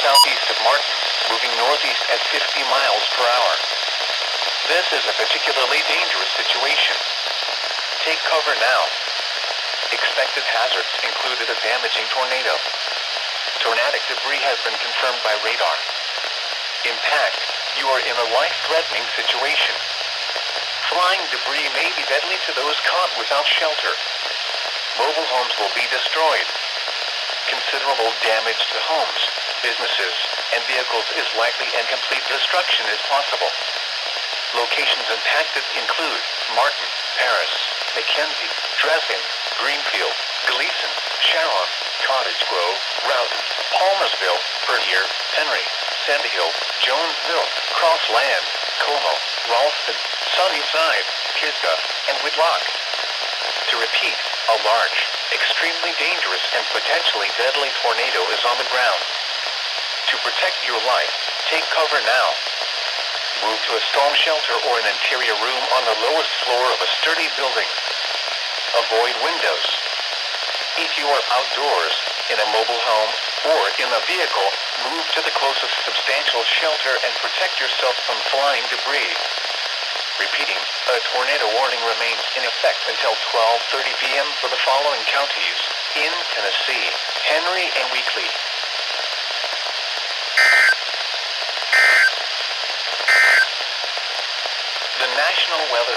southeast of Martin, moving northeast at 50 miles per hour. This is a particularly dangerous situation. Take cover now. Expected hazards included a damaging tornado. Tornadic debris has been confirmed by radar. Impact, you are in a life-threatening situation. Flying debris may be deadly to those caught without shelter. Mobile homes will be destroyed. Considerable damage to homes, businesses, and vehicles is likely, and complete destruction is possible. Locations impacted include Martin, Paris, Mackenzie, Dresden, Greenfield, Gleason, Sharon, Cottage Grove, Roughton, Palmersville, Bernier, Henry, Sandyhill, Jonesville, Crossland, Como, Ralston, Sunnyside, Pisgah, and Whitlock. To repeat, a large, extremely dangerous and potentially deadly tornado is on the ground. To protect your life, take cover now. Move to a storm shelter or an interior room on the lowest floor of a sturdy building. Avoid windows. If you are outdoors, in a mobile home, or in a vehicle, move to the closest substantial shelter and protect yourself from flying debris. Repeating, a tornado warning remains in effect until 12:30 p.m. for the following counties in Tennessee: Henry and Weakley. The National Weather